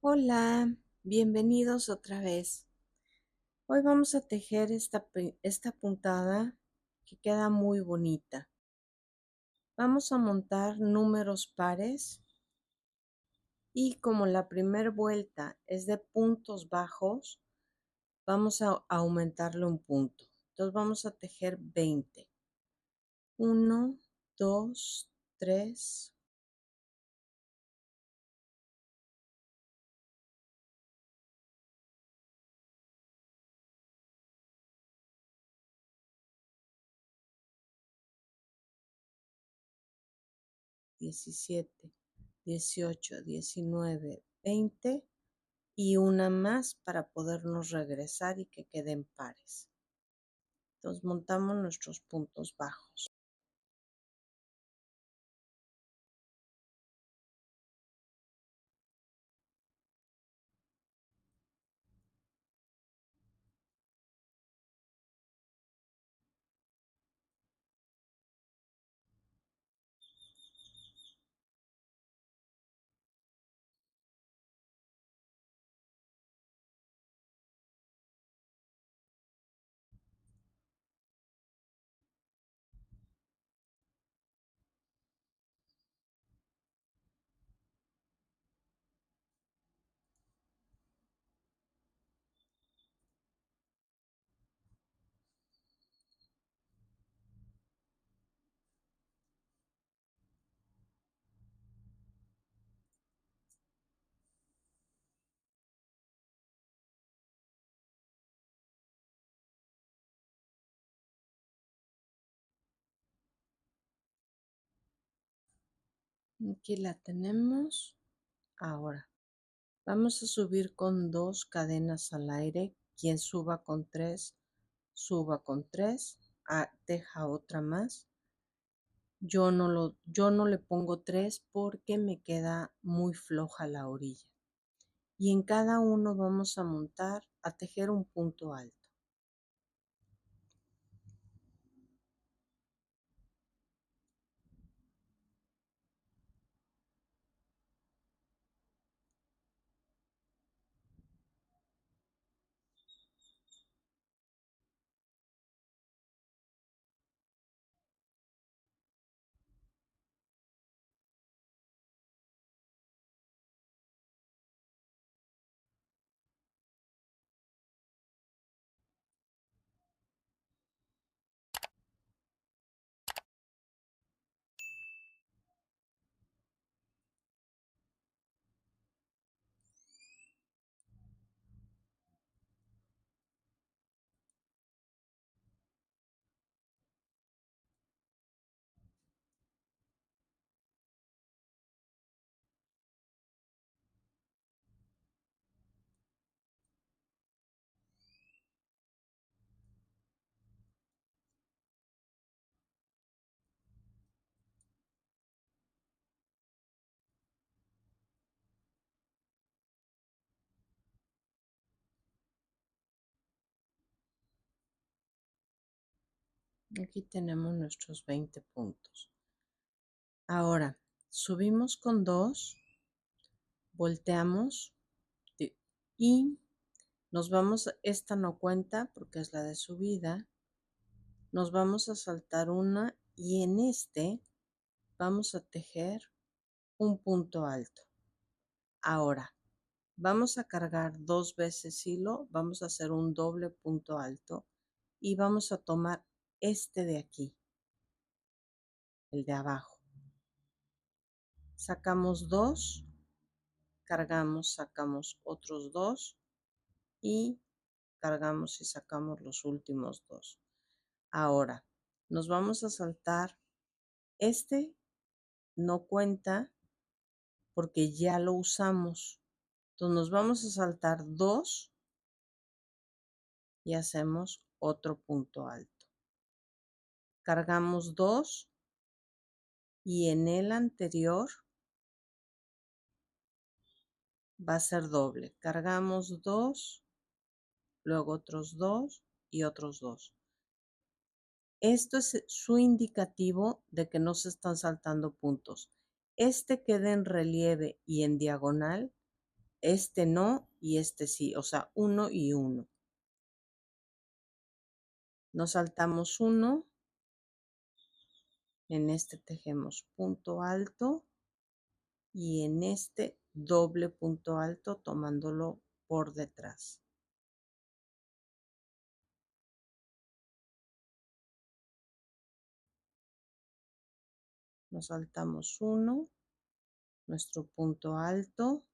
Hola, bienvenidos otra vez. Hoy vamos a tejer esta puntada que queda muy bonita. Vamos a montar números pares y como la primera vuelta es de puntos bajos, vamos a aumentarle un punto. Entonces vamos a tejer 20. 1, 2, 3, 17, 18, 19, 20 y una más para podernos regresar y que queden pares. Entonces montamos nuestros puntos bajos. Aquí la tenemos. Ahora vamos a subir con 2 cadenas al aire. Quien suba con 3, suba con 3. Teja otra más. Yo no le pongo 3 porque me queda muy floja la orilla. Y en cada uno vamos a tejer un punto alto. Aquí tenemos nuestros 20 puntos. Ahora subimos con 2, volteamos y nos vamos, esta no cuenta porque es la de subida, nos vamos a saltar una y en este vamos a tejer un punto alto. Ahora vamos a cargar 2 veces hilo, vamos a hacer un doble punto alto y vamos a tomar este de aquí, el de abajo. Sacamos 2, cargamos, sacamos otros 2 y cargamos y sacamos los últimos 2. Ahora nos vamos a saltar, este no cuenta porque ya lo usamos. Entonces nos vamos a saltar 2 y hacemos otro punto alto. Cargamos 2 y en el anterior va a ser doble. Cargamos 2, luego otros 2 y otros 2. Esto es su indicativo de que no se están saltando puntos. Este queda en relieve y en diagonal este no y este sí, o sea, 1 y 1. Nos saltamos 1, en este tejemos punto alto y en este doble punto alto tomándolo por detrás. Nos saltamos 1, nuestro punto alto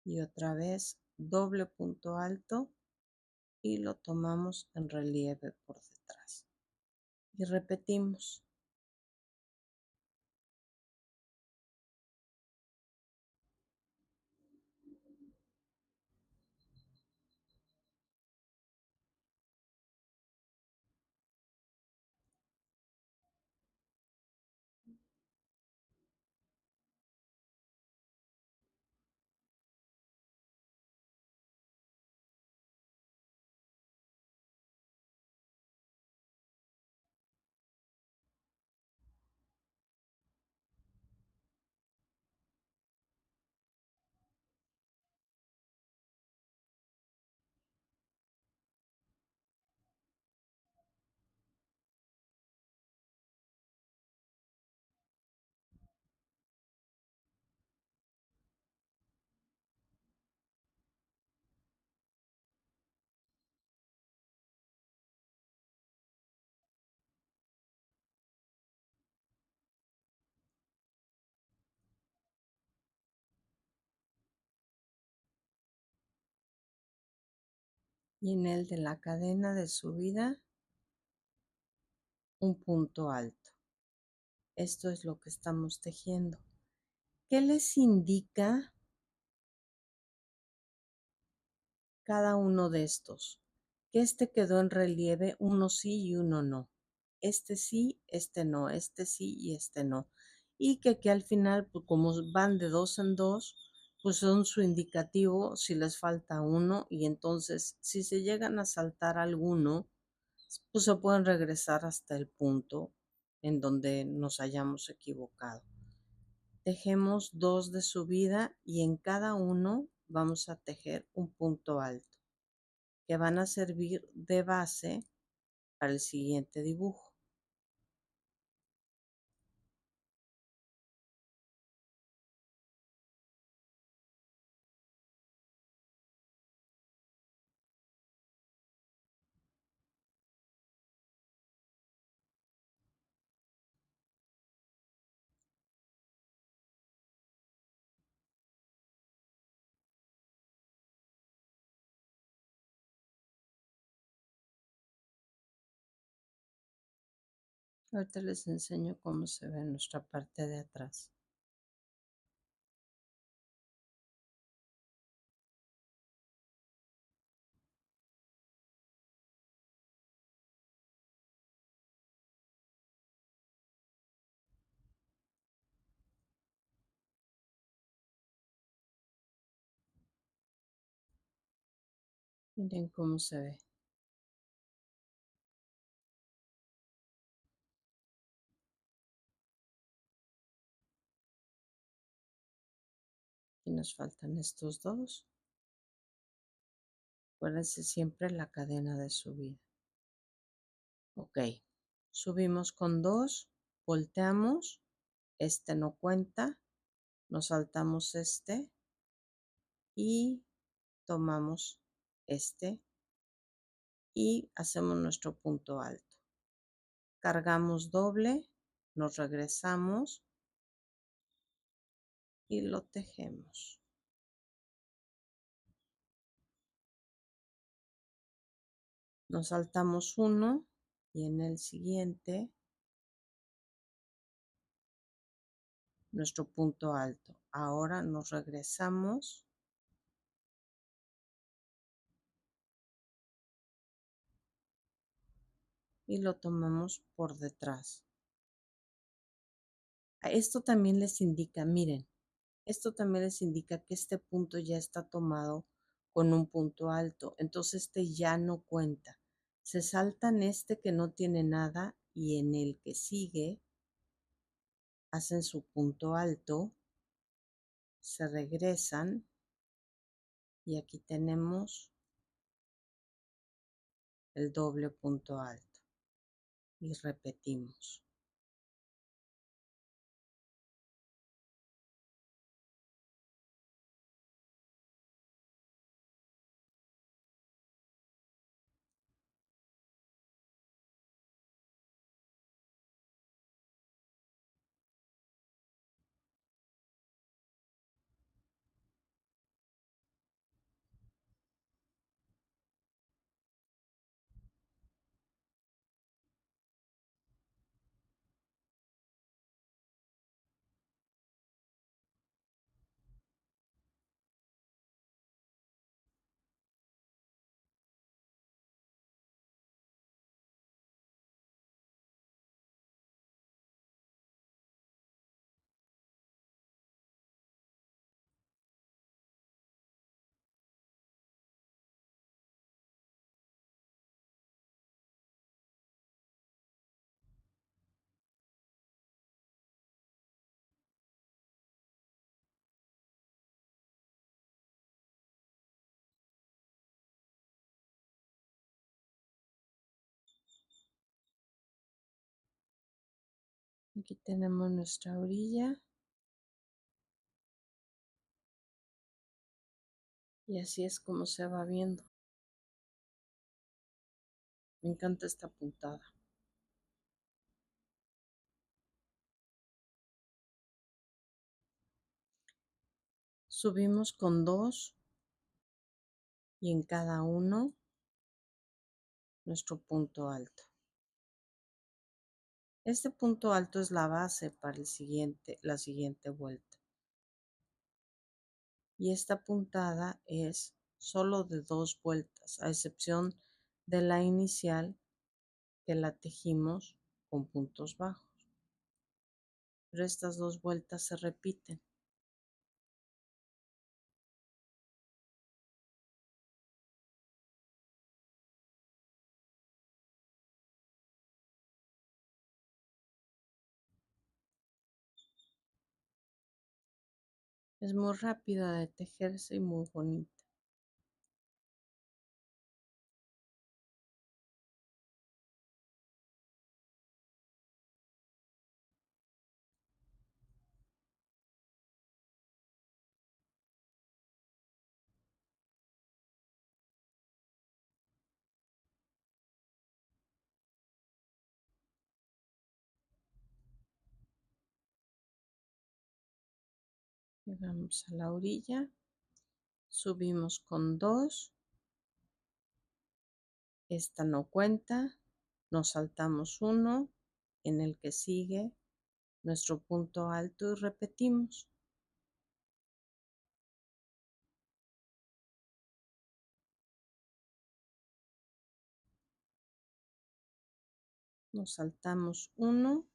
y otra vez doble punto alto y lo tomamos en relieve por detrás. Y repetimos. Y en el de la cadena de subida, un punto alto. Esto es lo que estamos tejiendo. ¿Qué les indica cada uno de estos? Que este quedó en relieve, uno sí y uno no. Este sí, este no, este sí y este no. Y que al final, pues como van de dos en dos, pues son su indicativo si les falta uno y entonces si se llegan a saltar alguno, pues se pueden regresar hasta el punto en donde nos hayamos equivocado. Tejemos 2 de subida y en cada uno vamos a tejer un punto alto que van a servir de base para el siguiente dibujo. Ahorita les enseño cómo se ve nuestra parte de atrás. Miren cómo se ve. Y nos faltan estos dos. Acuérdense siempre la cadena de subida. Ok, subimos con 2, volteamos, este no cuenta, nos saltamos este y tomamos este y hacemos nuestro punto alto. Cargamos doble, nos regresamos y lo tejemos. Nos saltamos uno y en el siguiente nuestro punto alto. Ahora nos regresamos y lo tomamos por detrás. Esto también les indica, miren, esto también les indica que este punto ya está tomado con un punto alto, entonces este ya no cuenta. Se saltan este que no tiene nada y en el que sigue hacen su punto alto, se regresan y aquí tenemos el doble punto alto y repetimos. Aquí tenemos nuestra orilla y así es como se va viendo. Me encanta esta puntada. Subimos con 2 y en cada uno nuestro punto alto. Este punto alto es la base para la siguiente vuelta. Y esta puntada es solo de 2 vueltas, a excepción de la inicial que la tejimos con puntos bajos. Pero estas 2 vueltas se repiten. Es muy rápida de tejerse y muy bonita. Llegamos a la orilla, subimos con 2, esta no cuenta, nos saltamos 1, en el que sigue nuestro punto alto y repetimos. Nos saltamos 1,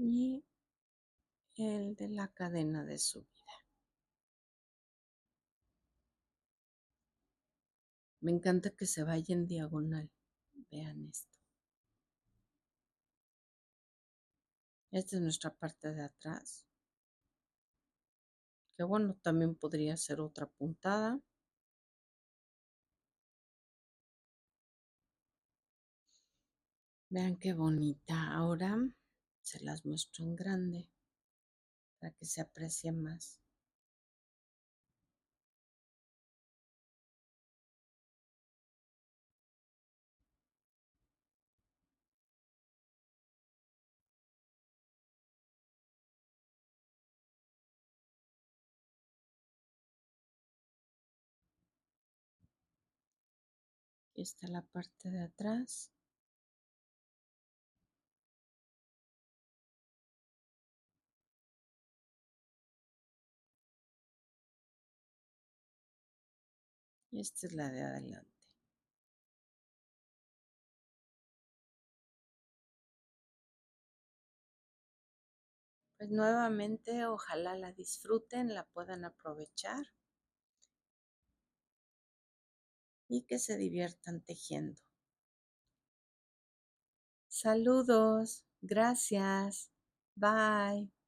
y el de la cadena de subida. Me encanta que se vaya en diagonal. Vean esto. Esta es nuestra parte de atrás. Que bueno, también podría ser otra puntada. Vean qué bonita. Ahora se las muestro en grande para que se aprecie más. Aquí está la parte de atrás. Y esta es la de adelante. Pues nuevamente, ojalá la disfruten, la puedan aprovechar y que se diviertan tejiendo. Saludos, gracias, bye.